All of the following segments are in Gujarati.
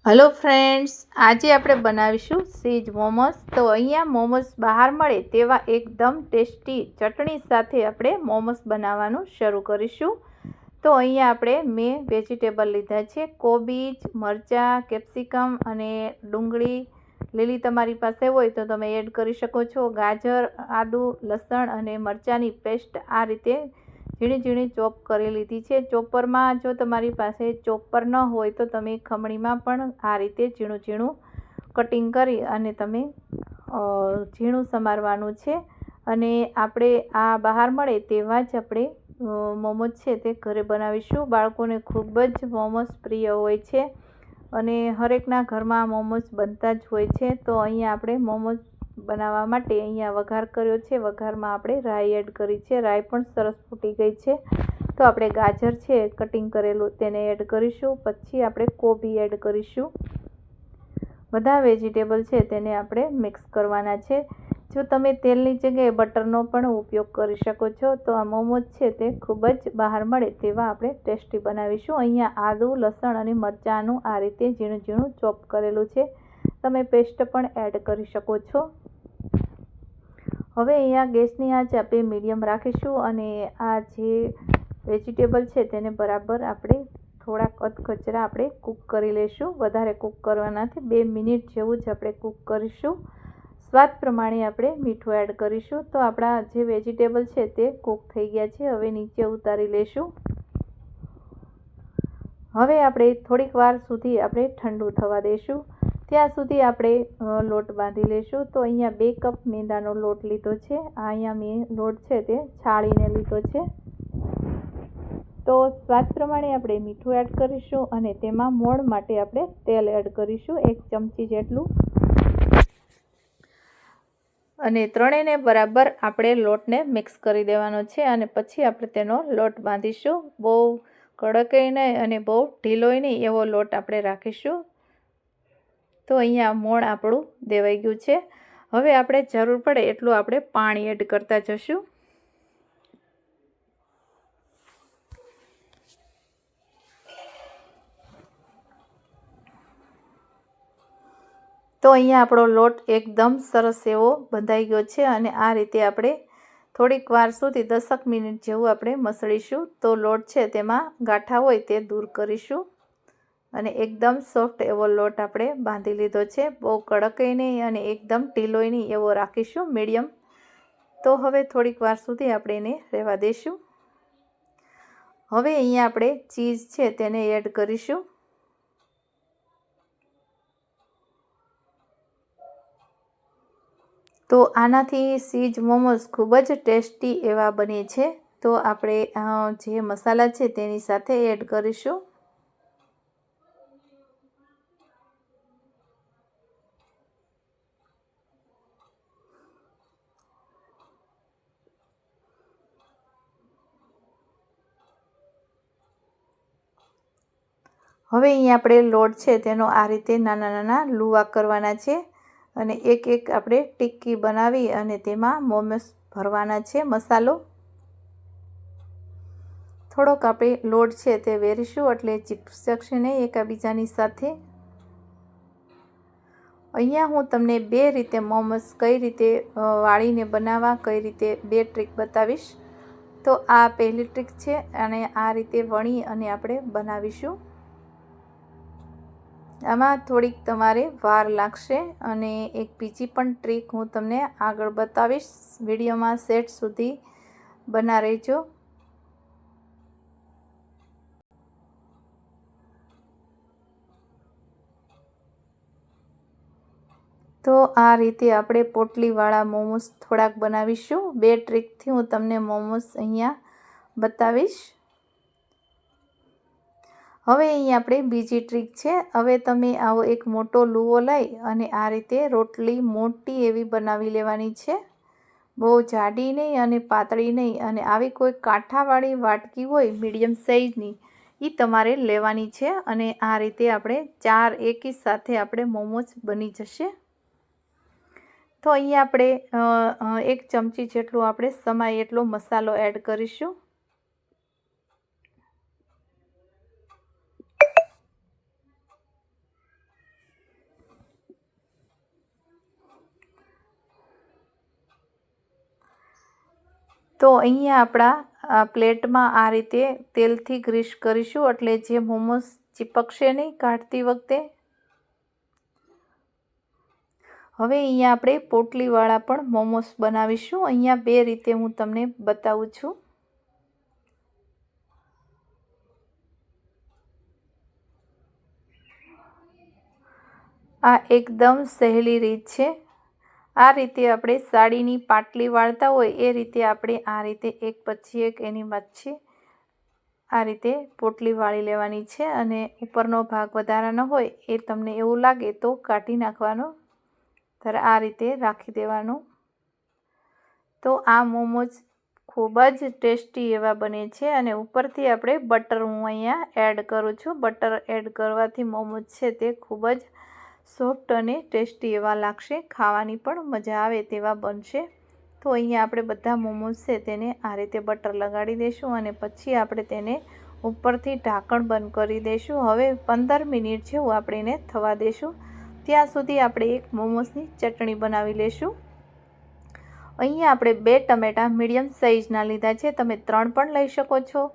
हेलो फ्रेंड्स, आज આપણે બનાવીશું ચીઝ મોમોસ। તો અહીંયા મોમોસ બહાર મળે તેવા એકદમ ટેસ્ટી ચટણી સાથે આપણે મોમોસ બનાવવાનું શરૂ કરીશું। તો અહીંયા મેં વેજીટેબલ લીધા છે, કોબીજ, મરચાં, કેપ્સિકમ અને ડુંગળી લીલી તમારી પાસે હોય તો તમે એડ કરી શકો છો। ગાજર, આદુ, લસણ અને મરચાંની પેસ્ટ આ રીતે ઝીણી ઝીણી ચોપ કરી લીધી છે। ચોપરમાં જો તમારી પાસે ચોપર ન હોય તો તમે ખમણીમાં પણ આ રીતે ઝીણું ઝીણું કટિંગ કરી અને તમે ઝીણું સમારવાનું છે। અને આપણે આ બહાર મળે તેવા જ આપણે મોમોસ છે તે ઘરે બનાવીશું। બાળકોને ખૂબ જ મોમોસ પ્રિય હોય છે અને હરેકના ઘરમાં મોમોસ બનતા જ હોય છે। તો અહીંયા આપણે મોમોસ બનાવવા માટે અહીંયા વઘાર કર્યો છે। વઘારમાં આપણે રાઈ એડ કરી છે, રાઈ પણ સરસ ફૂટી ગઈ છે। તો આપણે ગાજર છે કટિંગ કરેલું તેને એડ કરીશું, પછી આપણે કોબી એડ કરીશું। બધા વેજીટેબલ છે તેને આપણે મિક્સ કરવાના છે। જો તમે તેલની જગ્યાએ બટરનો પણ ઉપયોગ કરી શકો છો। તો આ મોમોસ છે તે ખૂબ જ બહાર મળે તેવા આપણે ટેસ્ટી બનાવીશું। અહીંયા આદુ, લસણ અને મરચાંનું આ રીતે ઝીણું ઝીણું ચોપ કરેલું છે, તમે પેસ્ટ પણ એડ કરી શકો છો। હવે અહીંયા ગેસની આંચ આપણે મીડિયમ રાખીશું અને આ જે વેજીટેબલ છે તેને બરાબર આપણે થોડાક અધકચરા આપણે કૂક કરી લઈશું। વધારે કૂક કરવાના નથી, 2 મિનિટ જેવું જ આપણે કૂક કરીશું। સ્વાદ પ્રમાણે આપણે મીઠું એડ કરીશું। તો આપણા જે વેજીટેબલ છે તે કૂક થઈ ગયા છે, હવે નીચે ઉતારી લઈશું। હવે આપણે થોડીક વાર સુધી આપણે ઠંડુ થવા દઈશું, ત્યાં સુધી આપણે લોટ બાંધી લઈશું। તો અહીંયા 2 કપ મેંદાનો લોટ લીધો છે, અહીંયા મેં લોટ છે તે છાળીને લીધો છે। તો સ્વાદ પ્રમાણે આપણે મીઠું એડ કરીશું અને તેમાં મોણ માટે આપણે તેલ એડ કરીશું, 1 ચમચી જેટલું। અને ત્રણેયને બરાબર આપણે લોટને મિક્સ કરી દેવાનો છે અને પછી આપણે તેનો લોટ બાંધીશું। બહુ કડકય નહીં અને બહુ ઢીલોય નહીં એવો લોટ આપણે રાખીશું। તો અહીંયા મોણ આપણું દેવાઈ ગયું છે। હવે આપણે જરૂર પડે એટલું આપણે પાણી એડ કરતા જશું। તો અહીંયા આપણો લોટ એકદમ સરસ એવો બંધાઈ ગયો છે અને આ રીતે આપણે થોડીક વાર સુધી 10 મિનિટ જેવું આપણે મસળીશું। તો લોટ છે તેમાં ગાંઠા હોય તે દૂર કરીશું અને એકદમ સોફ્ટ એવો લોટ આપણે બાંધી લીધો છે, બહુ કડકય નહીં અને એકદમ ઢીલોય નહીં એવો રાખીશું, મીડિયમ। તો હવે થોડીક વાર સુધી આપણે એને રહેવા દઈશું। હવે અહીંયા આપણે ચીઝ છે તેને એડ કરીશું। તો આનાથી ચીઝ મોમોસ ખૂબ જ ટેસ્ટી એવા બને છે। તો આપણે જે મસાલા છે તેની સાથે એડ કરીશું। હવે અહીંયા આપણે લોટ છે તેનો આ રીતે નાના નાના લુવા કરવાના છે અને એક એક આપણે ટિક્કી બનાવી અને તેમાં મોમોસ ભરવાના છે। મસાલો થોડોક આપણે લોટ છે તે વેરીશું એટલે ચીપકશે નહીં એકબીજાની સાથે। અહીંયા હું તમને 2 રીતે મોમોસ કઈ રીતે વાળીને બનાવવા, કઈ રીતે 2 ટ્રીક બતાવીશ। તો આ પહેલી ટ્રીક છે અને આ રીતે વણી અને આપણે બનાવીશું। આમાં થોડીક તમારે વાર લાગશે અને એક બીજી પણ ટ્રીક હું તમને આગળ બતાવીશ, વિડીયોમાં સેટ સુધી બના રહેજો। તો આ રીતે આપણે પોટલીવાળા મોમોસ થોડાક બનાવીશું। 2 ટ્રીકથી હું તમને મોમોસ અહીંયા બતાવીશ। હવે અહીં આપણે બીજી ટ્રીક છે। હવે તમે આવો એક મોટો લુવો લઈ અને આ રીતે રોટલી મોટી એવી બનાવી લેવાની છે, બહુ જાડી નહીં અને પાતળી નહીં, અને આવી કોઈ કાંઠાવાળી વાટકી હોય મીડિયમ સાઇઝની એ તમારે લેવાની છે અને આ રીતે આપણે 4 એકી સાથે આપણે મોમોસ બની જશે। તો અહીંયા આપણે 1 ચમચી જેટલું આપણે સમાય એટલો મસાલો એડ કરીશું। તો અહીંયા આપણા પ્લેટમાં આ રીતે તેલથી ગ્રીસ કરીશું, એટલે જે મોમોસ ચીપકશે નહીં કાઢતી વખતે. હવે અહીંયા આપણે પોટલીવાળા પણ મોમોસ બનાવીશું. અહીંયા 2 રીતે હું તમને બતાવું છું. આ એકદમ સહેલી રીત છે. આ રીતે આપણે સાડીની પાટલી વાળતા હોય એ રીતે આપણે આ રીતે એક પછી એક એની વચ્ચે આ રીતે પોટલી વાળી લેવાની છે, અને ઉપરનો ભાગ વધારાનો હોય એ તમને એવું લાગે તો કાઢી નાખવાનો, ત્યારે આ રીતે રાખી દેવાનું. તો આ મોમોઝ ખૂબ જ ટેસ્ટી એવા બને છે, અને ઉપરથી આપણે બટર હું અહીંયા એડ કરું છું. બટર એડ કરવાથી મોમોઝ છે તે ખૂબ જ સોફ્ટ અને ટેસ્ટી એવા લાગશે, ખાવાની પણ મજા આવે તેવા બનશે. તો અહીંયા આપણે બધા મોમોઝ છે તેને આ રીતે બટર લગાડી દઈશું, અને પછી આપણે તેને ઉપરથી ઢાંકણ બંધ કરી દઈશું. હવે 15 મિનિટ જેવું આપણે એને થવા દઈશું. ત્યાં સુધી આપણે એક મોમોઝની ચટણી બનાવી લઈશું. અહીંયા આપણે 2 ટમેટા મીડિયમ સાઇઝના લીધા છે, તમે 3 પણ લઈ શકો છો.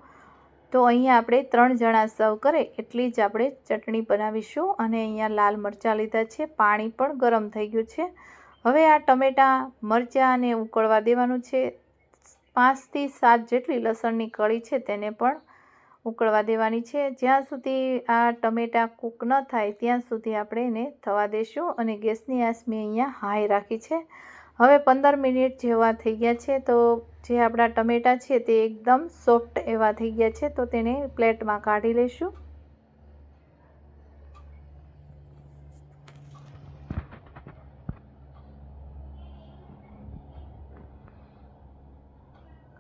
તો અહીંયા આપણે 3 જણા સર્વ કરે એટલી જ આપણે ચટણી બનાવીશું. અને અહીંયા લાલ મરચાં લીધા છે, પાણી પણ ગરમ થઈ ગયું છે. હવે આ ટમેટાં મરચાંને ઉકળવા દેવાનું છે. 5 થી 7 જેટલી લસણની કળી છે તેને પણ ઉકળવા દેવાની છે. જ્યાં સુધી આ ટમેટાં કૂક ન થાય ત્યાં સુધી આપણે એને થવા દઈશું, અને ગેસની આંચ મેં અહીંયા હાઈ રાખી છે. હવે 15 મિનિટ જેવા થઈ ગયા છે. તો જે આપણા ટમેટાં છે તે એકદમ સોફ્ટ એવા થઈ ગયા છે, તો તેને પ્લેટમાં કાઢી લઈશું.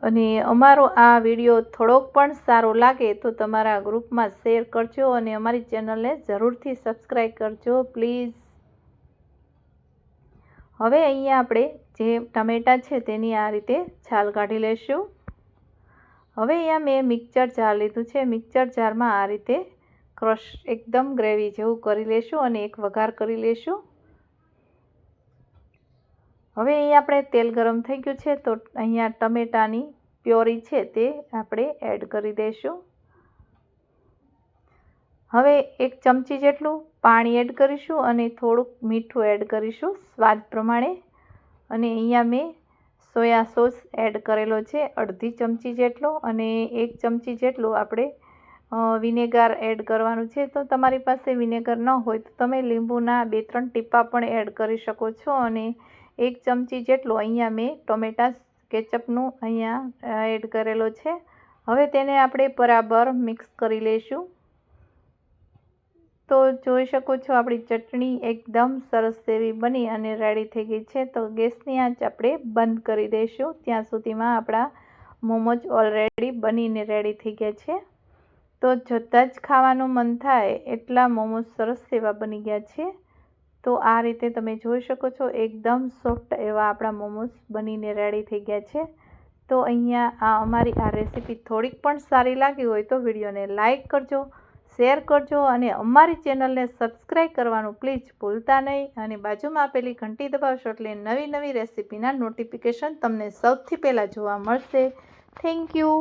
અને અમારો આ વિડીયો થોડોક પણ સારો લાગે તો તમારા ગ્રુપમાં શેર કરજો, અને અમારી ચેનલને જરૂરથી સબસ્ક્રાઈબ કરજો પ્લીઝ. હવે અહીંયા આપણે જે ટમેટાં છે તેની આ રીતે છાલ કાઢી લઈશું. હવે અહીંયા મેં મિક્સર જાર લીધું છે. મિક્સર જારમાં આ રીતે ક્રશ એકદમ ગ્રેવી જેવું કરી લઈશું, અને એક વઘાર કરી લઈશું. હવે અહીંયા આપણે તેલ ગરમ થઈ ગયું છે, તો અહીંયા ટમેટાની પ્યોરી છે તે આપણે એડ કરી દઈશું. હવે 1 ચમચી જેટલું પાણી એડ કરીશું, અને થોડુંક મીઠું એડ કરીશું સ્વાદ પ્રમાણે. અને અહીંયા મેં સોયા સોસ એડ કરેલો છે અડધી ચમચી જેટલો, અને 1 ચમચી જેટલું આપણે વિનેગર એડ કરવાનું છે. તો તમારી પાસે વિનેગર ન હોય તો તમે લીંબુના 2-3 ટીપા પણ એડ કરી શકો છો. અને 1 ચમચી જેટલો અહીંયા મેં ટોમેટા કેચઅપનું અહીંયા એડ કરેલો છે. હવે તેને આપણે બરાબર મિક્સ કરી લઈશું. તો જોઈ શકો છો આપણી ચટણી એકદમ સરસ એવી બની અને રેડી થઈ ગઈ છે. તો ગેસની આંચ આપણે બંધ કરી દઈશું. ત્યાં સુધીમાં આપણા મોમોઝ ઓલરેડી બનીને રેડી થઈ ગયા છે. તો જોતાં જ ખાવાનું મન થાય એટલા મોમોઝ સરસ એવા બની ગયા છે. તો આ રીતે તમે જોઈ શકો છો એકદમ સોફ્ટ એવા આપણા મોમોઝ બનીને રેડી થઈ ગયા છે. તો અહીંયા અમારી આ રેસીપી થોડીક પણ સારી લાગી હોય તો વિડીયોને લાઈક કરજો, શેર કરજો, અને અમારી ચેનલને સબસ્ક્રાઈબ કરવાનું પ્લીઝ ભૂલતા નહીં. અને બાજુમાં આપેલી ઘંટી દબાવશો એટલે નવી રેસીપીના નોટિફિકેશન તમને સૌથી પહેલાં જોવા મળશે. Thank you.